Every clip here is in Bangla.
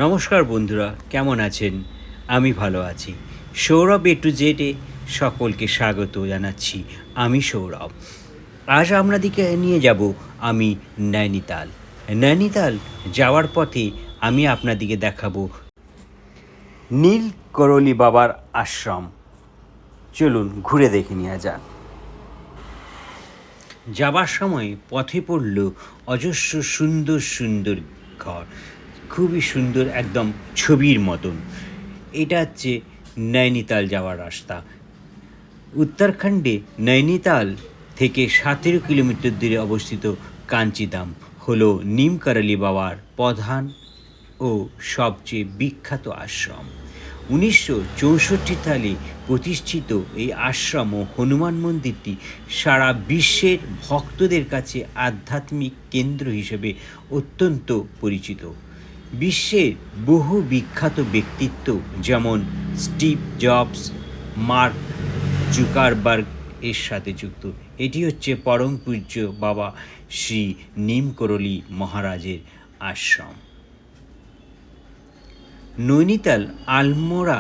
নমস্কার বন্ধুরা, কেমন আছেন? আমি ভালো আছি। সৌরভ এ টু জেডে সকলকে স্বাগত জানাচ্ছি। আমি সৌরভ। আজ আপনাদেরকে নিয়ে যাব আমি নৈনিতাল। নৈনিতাল যাওয়ার পথে আমি আপনাদেরকে দেখাবো নীল করলি বাবার আশ্রম। চলুন ঘুরে দেখে নেওয়া যাক। যাবার সময় পথে পড়ল অজস্র সুন্দর সুন্দর ঘর, খুবই সুন্দর, একদম ছবির মতন। এটা হচ্ছে নৈনিতাল যাওয়ার রাস্তা। উত্তরাখণ্ডে নৈনিতাল থেকে 17 কিলোমিটার দূরে অবস্থিত কাঞ্চিধাম হলো নিম করলি বাবার প্রধান ও সবচেয়ে বিখ্যাত আশ্রম। 1964 সালে প্রতিষ্ঠিত এই আশ্রম ও হনুমান মন্দিরটি সারা বিশ্বের ভক্তদের কাছে আধ্যাত্মিক কেন্দ্র হিসেবে অত্যন্ত পরিচিত। বিশ্বের বহু বিখ্যাত ব্যক্তিত্ব যেমন স্টিভ জবস, মার্ক জুকারবার্গ এর সাথে যুক্ত। এটি হচ্ছে পরম পূজ্য বাবা শ্রী নিম করলি মহারাজের আশ্রম। নৈনিতাল আলমোড়া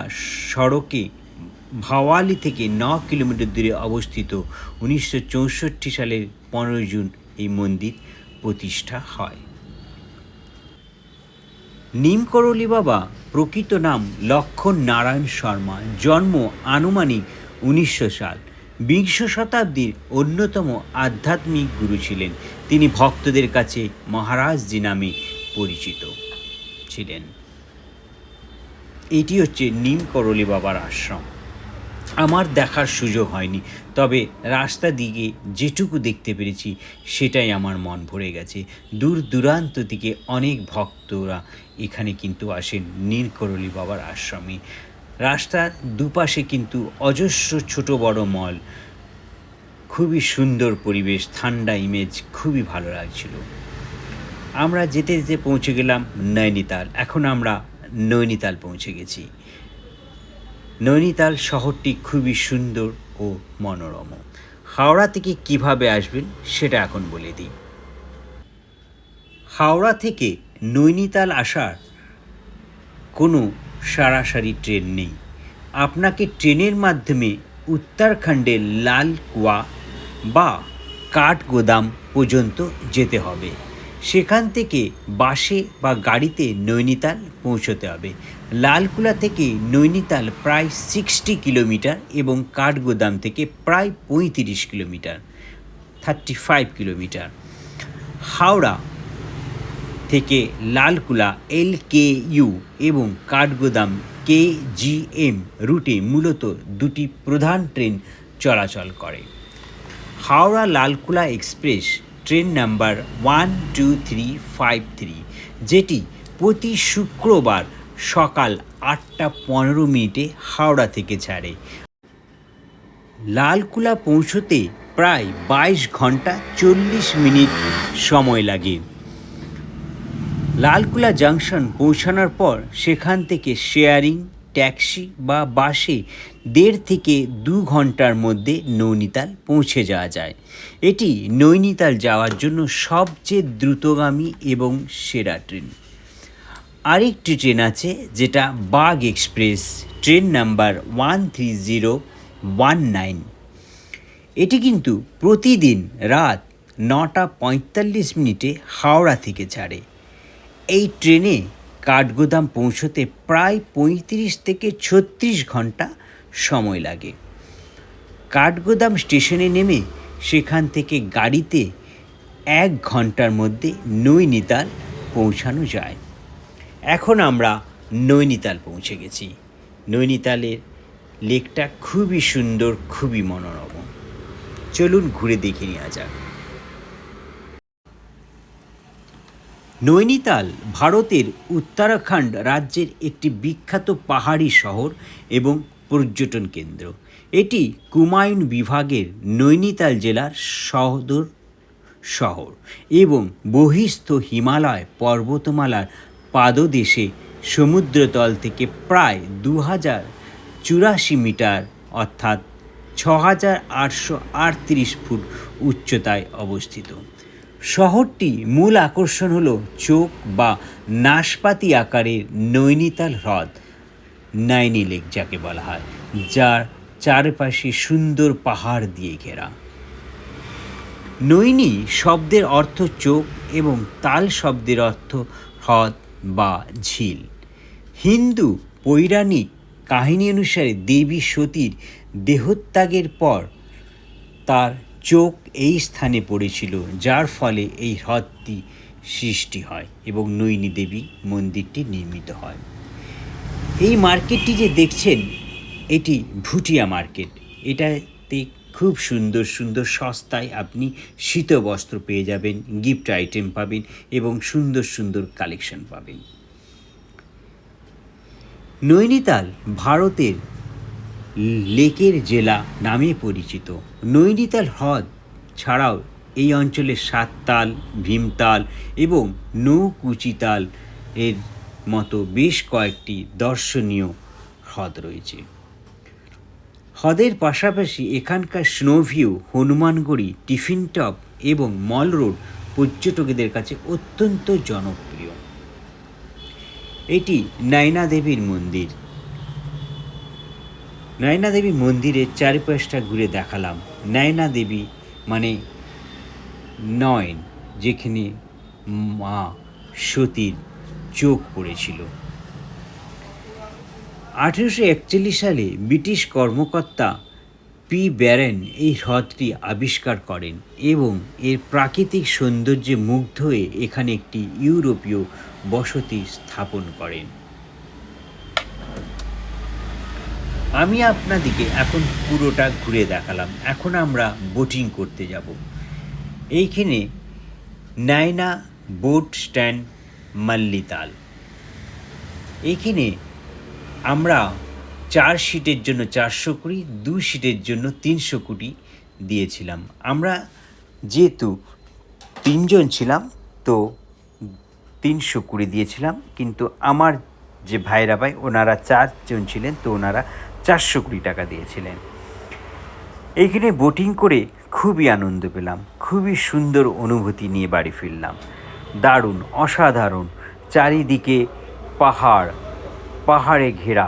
সড়কে ভাওয়ালি থেকে 9 কিলোমিটার দূরে অবস্থিত। 1964 সালের 15 জুন এই মন্দির প্রতিষ্ঠা হয়। নিম করলি বাবা প্রকৃত নাম লক্ষণ নারায়ণ শর্মা। জন্ম আনুমানিক 1900 সাল। বিংশ শতাব্দীর অন্যতম আধ্যাত্মিক গুরু ছিলেন। তিনি ভক্তদের কাছে মহারাজজি নামে পরিচিত ছিলেন। এটি হচ্ছে নিম করলি বাবার আশ্রম। আমার দেখার সুযোগ হয়নি, তবে রাস্তা দিকে যেটুকু দেখতে পেরেছি সেটাই আমার মন ভরে গেছে। দূর দূরান্ত থেকে অনেক ভক্তরা এখানে কিন্তু আসেন নীল করলি বাবার আশ্রমে। রাস্তার দুপাশে কিন্তু অজস্র ছোট বড় মল, খুবই সুন্দর পরিবেশ, ঠান্ডা ইমেজ, খুবই ভালো লাগছিল। আমরা যেতে যেতে পৌঁছে গেলাম নৈনিতাল। এখন আমরা নৈনিতাল পৌঁছে গেছি। নৈনিতাল শহরটি খুবই সুন্দর ও মনোরম। হাওড়া থেকে কিভাবে আসবেন সেটা এখন বলে দিই। হাওড়া থেকে নৈনিতাল আসার কোনো সরাসরি ট্রেন নেই। আপনাকে ট্রেনের মাধ্যমে উত্তরাখণ্ডের লাল কুয়া বা কাঠগোদাম পর্যন্ত যেতে হবে। সেখান থেকে বাসে বা গাড়িতে নৈনিতাল পৌঁছতে হবে। লালকুলা থেকে নৈনিতাল প্রায় 60 কিলোমিটার এবং কাঠগোদাম থেকে প্রায় 35 কিলোমিটার, 35 কিলোমিটার। হাওড়া থেকে লালকুলা LKU এবং কাঠগোদাম KGM রুটে মূলত দুটি প্রধান ট্রেন চলাচল করে। হাওড়া লালকুলা এক্সপ্রেস ট্রেন নাম্বার 12353, যেটি প্রতি শুক্রবার সকাল 8:15 হাওড়া থেকে ছাড়ে। লালকুলা পৌঁছতে প্রায় 22 ঘন্টা 40 মিনিট সময় লাগে। লালকুলা জাংশন পৌঁছানোর পর সেখান থেকে শেয়ারিং ট্যাক্সি বা বাসে 1.5 থেকে 2 ঘন্টার মধ্যে নৈনিতাল পৌঁছে যাওয়া যায়। এটি নৈনিতাল যাওয়ার জন্য সবচেয়ে দ্রুতগামী এবং সেরা ট্রেন। আরেকটি ট্রেন আছে যেটা বাগ এক্সপ্রেস, ট্রেন নাম্বার 13019। এটি কিন্তু প্রতিদিন রাত 9:45 হাওড়া থেকে ছাড়ে। এই ট্রেনে কাঠগোদাম পৌঁছতে প্রায় 35 থেকে 36 ঘন্টা সময় লাগে। কাঠগোদাম স্টেশনে নেমে সেখান থেকে গাড়িতে 1 ঘন্টার মধ্যে নৈনিতাল পৌঁছানো যায়। এখন আমরা নৈনিতাল পৌঁছে গেছি। নৈনিতালের লেকটা খুবই সুন্দর, খুবই মনোরম। চলুন ঘুরে দেখে নেওয়া যাক। নৈনিতাল ভারতের উত্তরাখণ্ড রাজ্যের একটি বিখ্যাত পাহাড়ি শহর এবং পর্যটন কেন্দ্র। এটি কুমায়ুন বিভাগের নৈনিতাল জেলার সদর শহর এবং বহিস্থ হিমালয় পর্বতমালার পাদদেশে সমুদ্রতল থেকে প্রায় 2084 মিটার অর্থাৎ 6838 ফুট উচ্চতায় অবস্থিত। শহরটি মূল আকর্ষণ হলো চোখ বা নাশপাতি আকারের নৈনিতাল হ্রদ, নাইনি লেক যাকে বলা হয়, যার চারপাশে সুন্দর পাহাড় দিয়ে ঘেরা। নৈনি শব্দের অর্থ চোখ এবং তাল শব্দের অর্থ হ্রদ বা ঝিল। হিন্দু পৌরাণিক কাহিনী অনুসারে দেবী সতীর দেহত্যাগের পর তার চোখ এই স্থানে পড়েছিল, যার ফলে এই হ্রদটি সৃষ্টি হয় এবং নৈনি দেবী মন্দিরটি নির্মিত হয়। এই মার্কেটটি যে দেখছেন এটি ভুটিয়া মার্কেট। এটাতে খুব সুন্দর সুন্দর সস্তায় আপনি শীতবস্ত্র পেয়ে যাবেন, গিফট আইটেম পাবেন এবং সুন্দর সুন্দর কালেকশন পাবেন। নৈনিতাল ভারতের লেকের জেলা নামে পরিচিত। নৈনিতাল হ্রদ ছাড়াও এই অঞ্চলে সাততাল, ভীমতাল এবং নৌকুচিতাল এর মতো বেশ কয়েকটি দর্শনীয় হ্রদ রয়েছে। হ্রদের পাশাপাশি এখানকার স্নোভিউ, হনুমানগড়ি, টিফিন টপ এবং মল রোড পর্যটকদের কাছে অত্যন্ত জনপ্রিয়। এটি নায়না দেবীর মন্দির। নায়না দেবী মন্দিরের চারিপাশটা ঘুরে দেখালাম। নায়না দেবী মানে নয়ন, যেখানে মা সতীর চোখ পড়েছিল। 1841 সালে ব্রিটিশ কর্মকর্তা পি ব্যারেন এই হ্রদটি আবিষ্কার করেন এবং এর প্রাকৃতিক সৌন্দর্যে মুগ্ধ হয়ে এখানে একটি ইউরোপীয় বসতি স্থাপন করেন। আমি আপনাদেরকে এখন পুরোটা ঘুরে দেখালাম। এখন আমরা বোটিং করতে যাব। এইখানে নায়না বোট স্ট্যান্ড, মাল্লিতাল। এইখানে আমরা 4 সিটের জন্য 400 কুড়ি, 2 সিটের জন্য 300 কুড়ি দিয়েছিলাম। আমরা যেহেতু 3 জন ছিলাম তো 300 কুড়ি দিয়েছিলাম, কিন্তু আমার যে ভাইরা ভাই ওনারা 4 জন ছিলেন তো ওনারা 400 কুড়ি টাকা দিয়েছিলেন। এইখানে বোটিং করে খুবই আনন্দ পেলাম, খুবই সুন্দর অনুভূতি নিয়ে বাড়ি ফিরলাম। দারুণ, অসাধারণ, চারিদিকে পাহাড়, পাহাড়ে ঘেরা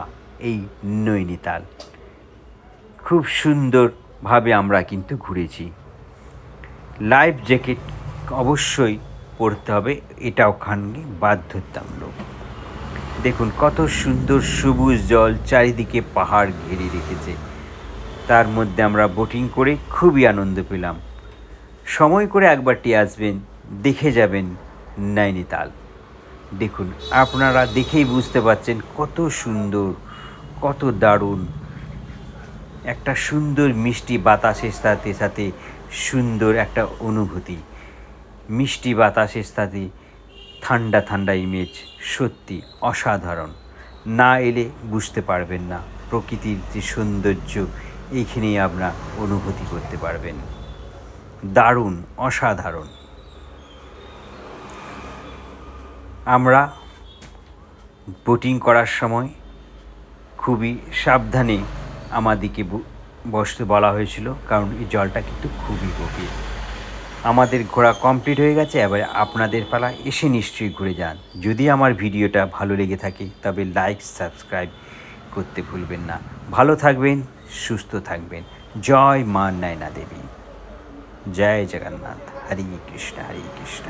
এই নৈনিতাল। খুব সুন্দরভাবে আমরা কিন্তু ঘুরেছি। লাইফ জ্যাকেট অবশ্যই পরতে হবে, এটা ওখানে বাধ্যতামূলক। দেখুন কত সুন্দর সবুজ জল, চারিদিকে পাহাড় ঘিরে রেখেছে। তার মধ্যে আমরা বোটিং করে খুবই আনন্দ পেলাম। সময় করে একবারটি আসবেন, দেখে যাবেন নৈনিতাল। দেখুন, আপনারা দেখেই বুঝতে পারছেন কত সুন্দর, কত দারুণ। একটা সুন্দর মিষ্টি বাতাসের সাথে সাথে সুন্দর একটা অনুভূতি, মিষ্টি বাতাসের সাথে ঠান্ডা ঠান্ডা ইমেজ, সত্যি অসাধারণ। না এলে বুঝতে পারবেন না প্রকৃতির যে সৌন্দর্য, এইখানেই আপনারা অনুভূতি করতে পারবেন। দারুণ, অসাধারণ। আমরা বোটিং করার সময় খুবই সাবধানে আমাদেরকে বসতে বলা হয়েছিল, কারণ এই জলটা কিন্তু খুবই গভীর। আমাদের ঘোরা কমপ্লিট হয়ে গেছে, এবার আপনাদের পালা, এসে নিশ্চয়ই ঘুরে যান। যদি আমার ভিডিওটা ভালো লেগে থাকে তবে লাইক, সাবস্ক্রাইব করতে ভুলবেন না। ভালো থাকবেন, সুস্থ থাকবেন। জয় মা নয়না দেবী, জয় জগন্নাথ। হরে কৃষ্ণ, হরে কৃষ্ণ।